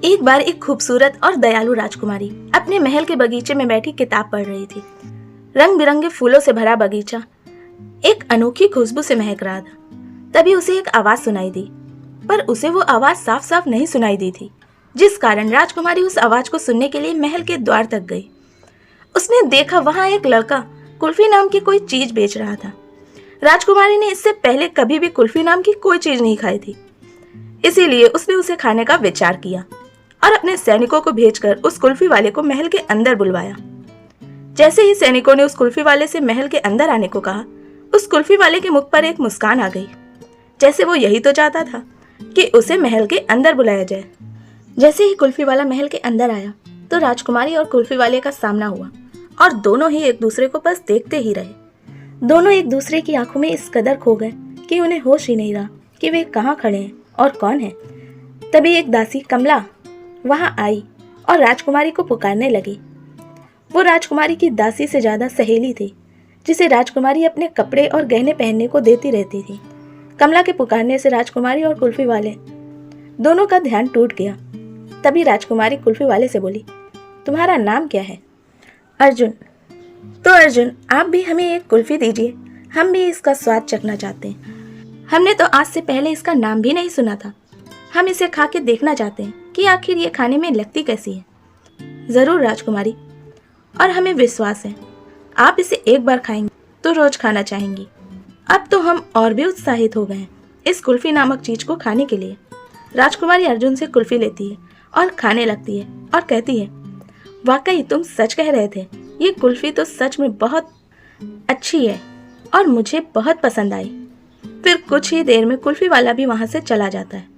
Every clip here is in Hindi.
एक बार एक खूबसूरत और दयालु राजकुमारी अपने महल के बगीचे में बैठी किताब पढ़ रही थी। रंग बिरंगे फूलों से भरा बगीचा एक अनोखी खुशबू से महक रहा था। तभी उसे एक आवाज सुनाई दी, पर उसे वो आवाज साफ साफ नहीं सुनाई दी थी, जिस कारण राजकुमारी उस आवाज को सुनने के लिए महल के द्वार तक गई। उसने देखा वहां एक लड़का कुल्फी नाम की कोई चीज बेच रहा था। राजकुमारी ने इससे पहले कभी भी कुल्फी नाम की कोई चीज नहीं खाई थी, इसीलिए उसने उसे खाने का विचार किया और अपने सैनिकों को भेजकर उस कुल्फी वाले को महल के अंदर बुलवाया। जैसे ही सैनिकों ने उस कुल्फी वाले से महल के अंदर आने को कहा, उस कुल्फी वाले के मुख पर एक मुस्कान आ गई, जैसे वो यही तो चाहता था कि उसे महल के अंदर बुलाया जाए। जैसे ही कुल्फी वाला महल के अंदर आया तो राजकुमारी और कुल्फी वाले का सामना हुआ और दोनों ही एक दूसरे को बस देखते ही रहे। दोनों एक दूसरे की आंखों में इस कदर खो गए कि उन्हें होश ही नहीं रहा कि वे कहाँ खड़े हैं और कौन है। तभी एक दासी कमला वहां आई और राजकुमारी को पुकारने लगी। वो राजकुमारी की दासी से ज्यादा सहेली थी, जिसे राजकुमारी अपने कपड़े और गहने पहनने को देती रहती थी। कमला के पुकारने से राजकुमारी और कुल्फी वाले दोनों का ध्यान टूट गया। तभी राजकुमारी कुल्फी वाले से बोली, तुम्हारा नाम क्या है? अर्जुन। तो अर्जुन, आप भी हमें एक कुल्फी दीजिए, हम भी इसका स्वाद चखना चाहते हैं। हमने तो आज से पहले इसका नाम भी नहीं सुना था। हम इसे खा के देखना चाहते हैं कि आखिर ये खाने में लगती कैसी है। जरूर राजकुमारी, और हमें विश्वास है आप इसे एक बार खाएंगे तो रोज खाना चाहेंगी। अब तो हम और भी उत्साहित हो गए हैं इस कुल्फी नामक चीज को खाने के लिए। राजकुमारी अर्जुन से कुल्फी लेती है और खाने लगती है और कहती है, वाकई तुम सच कह रहे थे, ये कुल्फी तो सच में बहुत अच्छी है और मुझे बहुत पसंद आई। फिर कुछ ही देर में कुल्फी वाला भी वहां से चला जाता है।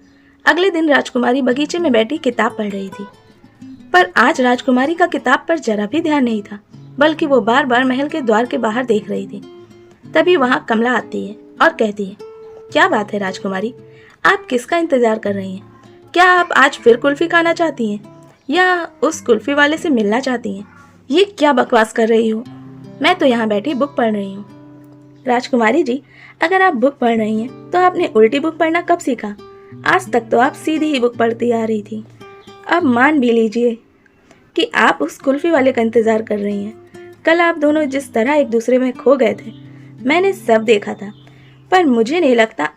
अगले दिन राजकुमारी बगीचे में बैठी किताब पढ़ रही थी, पर आज राजकुमारी का किताब पर जरा भी ध्यान नहीं था, बल्कि वो बार बार महल के द्वार के बाहर देख रही थी। तभी वहां कमला आती है और कहती है, क्या बात है राजकुमारी, आप किसका इंतजार कर रही हैं? क्या आप आज फिर कुल्फी खाना चाहती हैं या उस कुल्फी वाले से मिलना चाहती हैं? ये क्या बकवास कर रही हो? मैं तो यहाँ बैठी बुक पढ़ रही हूँ। राजकुमारी जी, अगर आप बुक पढ़ रही हैं तो आपने उल्टी बुक पढ़ना कब सीखा? आज तक तो आप सीधी ही बुक पढ़ती आ रही थी। अब मान भी लीजिए कि आप उस कुल्फी वाले का इंतजार कर रही हैं। कल आप दोनों जिस तरह एक दूसरे में खो गए थे, मैंने सब देखा था, पर मुझे नहीं लगता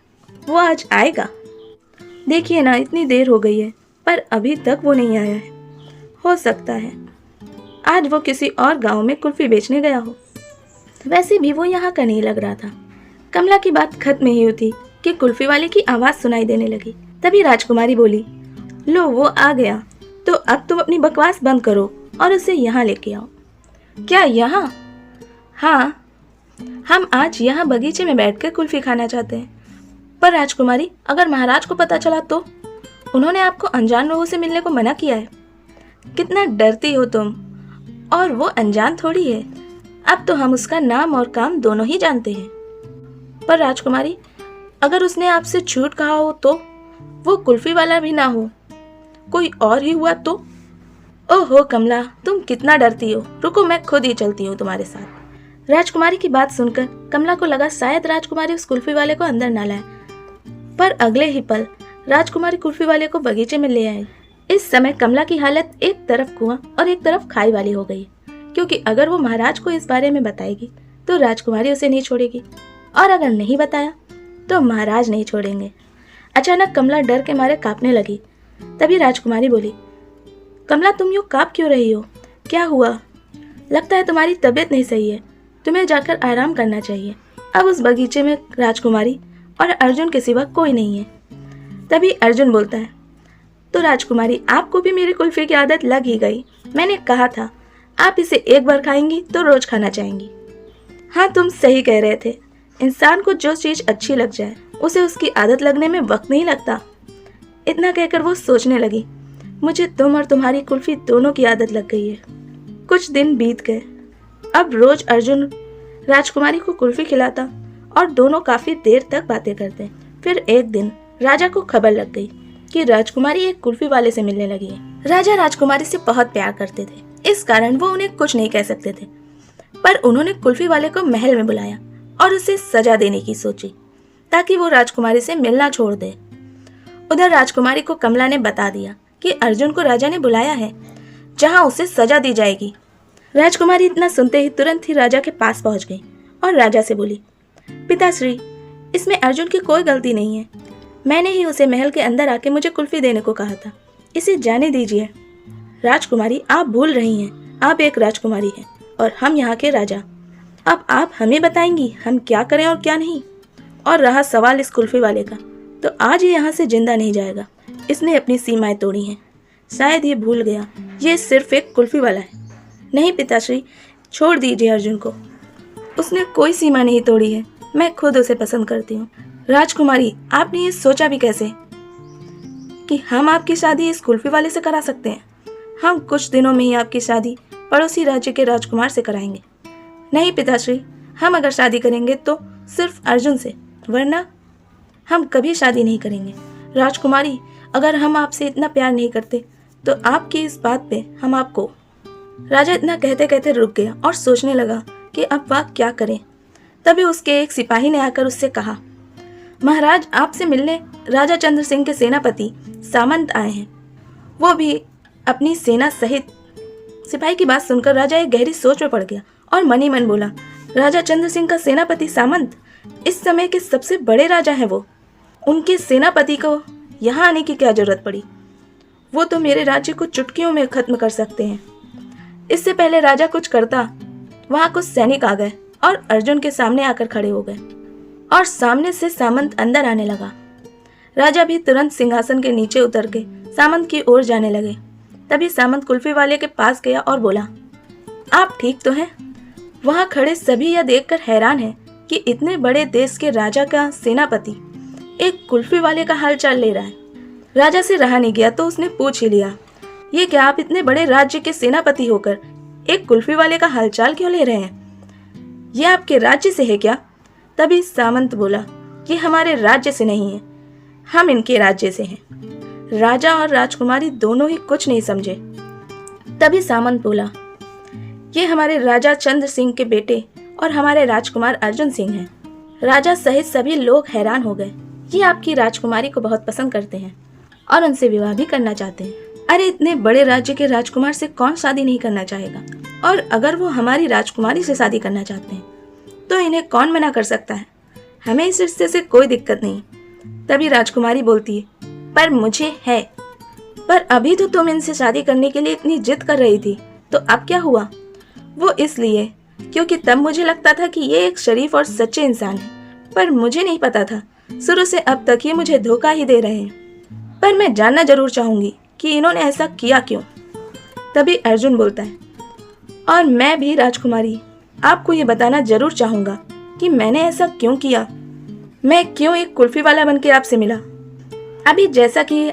वो आज आएगा। देखिए ना, इतनी देर हो गई है पर अभी तक वो नहीं आया है। हो सकता है आज वो किसी और गांव में कुल्फी बेचने गया हो। वैसे भी वो यहाँ का नहीं लग रहा था। कमला की बात खत्म ही हुई थी कि कुल्फी वाले की आवाज सुनाई देने लगी। तभी राजकुमारी बोली, लो वो आ गया, तो अब तुम अपनी बकवास बंद करो और उसे यहाँ लेके आओ। क्या यहाँ? हाँ, हम आज यहाँ बगीचे में बैठकर कुल्फी खाना चाहते हैं। पर राजकुमारी, अगर महाराज को पता चला तो? उन्होंने आपको अनजान लोगों से मिलने को मना किया है। कितना डरती हो तुम, और वो अनजान थोड़ी है। अब तो हम उसका नाम और काम दोनों ही जानते हैं। पर राजकुमारी, अगर उसने आपसे झूठ कहा हो तो? वो कुल्फी वाला भी ना हो, कोई और ही हुआ तो? ओहो कमला, तुम कितना डरती हो। रुको, मैं खुद ही चलती हूँ तुम्हारे साथ। राजकुमारी की बात सुनकर कमला को लगा शायद राजकुमारी उस कुल्फी वाले को अंदर ना लाए, पर अगले ही पल राजकुमारी कुल्फी वाले को बगीचे में ले आई। इस समय कमला की हालत एक तरफ कुआं और एक तरफ खाई वाली हो गई, क्योंकि अगर वो महाराज को इस बारे में बताएगी तो राजकुमारी उसे नहीं छोड़ेगी, और अगर नहीं बताया तो महाराज नहीं छोड़ेंगे। अचानक कमला डर के मारे कांपने लगी। तभी राजकुमारी बोली, कमला तुम यूँ कांप क्यों रही हो? क्या हुआ? लगता है तुम्हारी तबीयत नहीं सही है, तुम्हें जाकर आराम करना चाहिए। अब उस बगीचे में राजकुमारी और अर्जुन के सिवा कोई नहीं है। तभी अर्जुन बोलता है, तो राजकुमारी, आपको भी मेरी कुल्फी की आदत लग ही गई। मैंने कहा था आप इसे एक बार खाएंगी तो रोज खाना चाहेंगी। हाँ, तुम सही कह रहे थे। इंसान को जो चीज अच्छी लग जाए उसे उसकी आदत लगने में वक्त नहीं लगता। इतना कहकर वो सोचने लगी, मुझे तुम और तुम्हारी कुल्फी दोनों की आदत लग गई है। कुछ दिन बीत गए। अब रोज अर्जुन राजकुमारी को कुल्फी खिलाता और दोनों काफी देर तक बातें करते। फिर एक दिन राजा को खबर लग गई कि राजकुमारी एक कुल्फी वाले से मिलने लगी है। राजा राजकुमारी से बहुत प्यार करते थे, इस कारण वो उन्हें कुछ नहीं कह सकते थे, पर उन्होंने कुल्फी वाले को महल में बुलाया और उसे सजा देने की सोची ताकि वो राजकुमारी से मिलना छोड़ दे। उधर राजकुमारी को कमला ने बता दिया कि अर्जुन को राजा ने बुलाया है, जहां उसे सजा दी जाएगी। राजकुमारी इतना सुनते ही तुरंत ही राजा के पास पहुंच गई और राजा से बोली, पिताश्री, इसमें अर्जुन की कोई गलती नहीं है। मैंने ही उसे महल के अंदर आके मुझे कुल्फी देने को कहा था, इसे जाने दीजिए। राजकुमारी, आप भूल रही हैं, आप एक राजकुमारी हैं और हम यहाँ के राजा। अब आप हमें बताएंगी हम क्या करें और क्या नहीं। और रहा सवाल इस कुल्फी वाले का, तो आज ये यहाँ से जिंदा नहीं जाएगा। इसने अपनी सीमाएं तोड़ी हैं। शायद ये भूल गया ये सिर्फ एक कुल्फी वाला है। नहीं पिताश्री, छोड़ दीजिए अर्जुन को, उसने कोई सीमा नहीं तोड़ी है। मैं खुद उसे पसंद करती हूँ। राजकुमारी, आपने ये सोचा भी कैसे कि हम आपकी शादी इस कुल्फी वाले से करा सकते हैं? हम कुछ दिनों में ही आपकी शादी पड़ोसी राज्य के राजकुमार से कराएंगे। नहीं पिताश्री, हम अगर शादी करेंगे तो सिर्फ अर्जुन से, वरना हम कभी शादी नहीं करेंगे। राजकुमारी, अगर हम आपसे इतना प्यार नहीं करते तो आपकी इस बात पे हम आपको। राजा इतना कहते कहते रुक गया और सोचने लगा कि अब वह क्या करे। तभी उसके एक सिपाही ने आकर उससे कहा, महाराज, आपसे मिलने राजा चंद्र सिंह के सेनापति सामंत आए हैं, वो भी अपनी सेना सहित। सिपाही की बात सुनकर राजा एक गहरी सोच में पड़ गया और मन ही मन बोला, राजा चंद्र सिंह का सेनापति सामंत इस समय के सबसे बड़े राजा हैं। वो उनके सेनापति को यहाँ आने की क्या जरूरत पड़ी? वो तो मेरे राज्य को चुटकियों में खत्म कर सकते हैं। इससे पहले राजा कुछ करता, वहां कुछ सैनिक आ गए और अर्जुन के सामने आकर खड़े हो गए और सामने से सामंत अंदर आने लगा। राजा भी तुरंत सिंहासन के नीचे उतर के सामंत की ओर जाने लगे। तभी सामंत कुल्फी वाले के पास गया और बोला, आप ठीक तो हैं? वहां खड़े सभी यह देखकर हैरान हैं कि इतने बड़े देश के राजा का सेनापति एक कुल्फी वाले का हालचाल ले रहा है। राजा से रहा नहीं गया तो उसने पूछ ही लिया, ये क्या आप इतने बड़े राज्य के सेनापति होकर एक कुल्फी वाले का हालचाल क्यों ले रहे हैं? ये आपके राज्य से है क्या? तभी सामंत बोला, ये हमारे राज्य से नहीं है, हम इनके राज्य से हैं। राजा और राजकुमारी दोनों ही कुछ नहीं समझे। तभी सामंत बोला, ये हमारे राजा चंद्र सिंह के बेटे और हमारे राजकुमार अर्जुन सिंह हैं। राजा सहित सभी लोग हैरान हो गए। ये आपकी राजकुमारी को बहुत पसंद करते हैं और उनसे विवाह भी करना चाहते हैं। अरे, इतने बड़े राज्य के राजकुमार से कौन शादी नहीं करना चाहेगा? और अगर वो हमारी राजकुमारी से शादी करना चाहते हैं तो इन्हें कौन मना कर सकता है? हमें इस रिश्ते से कोई दिक्कत नहीं। तभी राजकुमारी बोलती है, पर मुझे है। पर अभी तो तुम इनसे शादी करने के लिए इतनी जिद कर रही थी, तो अब क्या हुआ? वो इसलिए क्योंकि तब मुझे लगता था कि ये एक शरीफ और सच्चे इंसान है, पर मुझे नहीं पता था शुरू से अब तक ये मुझे धोखा ही दे रहे हैं। पर मैं जानना जरूर चाहूंगी कि इन्होंने ऐसा किया क्यों। तभी अर्जुन बोलता है, और मैं भी राजकुमारी आपको ये बताना जरूर चाहूंगा कि मैंने ऐसा क्यों किया। मैं क्यों एक कुल्फी वाला बनकर आपसे मिला। अभी जैसा कि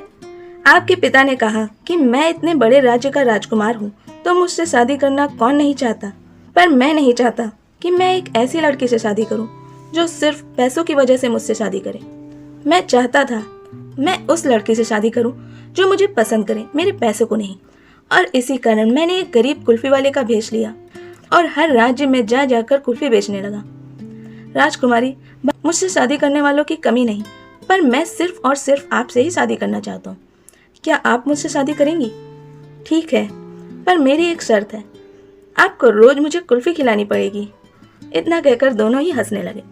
आपके पिता ने कहा कि मैं इतने बड़े राज्य का राजकुमार हूँ, तो मुझसे शादी करना कौन नहीं चाहता। पर मैं नहीं चाहता कि मैं एक ऐसी लड़की से शादी करूं जो सिर्फ पैसों की वजह से मुझसे शादी करे। मैं चाहता था मैं उस लड़की से शादी करूं जो मुझे पसंद करे, मेरे पैसों को नहीं। और इसी कारण मैंने एक गरीब कुल्फी वाले का भेष लिया और हर राज्य में जा जाकर कुल्फी बेचने लगा। राजकुमारी, मुझसे शादी करने वालों की कमी नहीं, पर मैं सिर्फ और सिर्फ आपसे ही शादी करना चाहता हूँ। क्या आप मुझसे शादी करेंगी? ठीक है, पर मेरी एक शर्त है, आपको रोज मुझे कुल्फी खिलानी पड़ेगी। इतना कहकर दोनों ही हंसने लगे।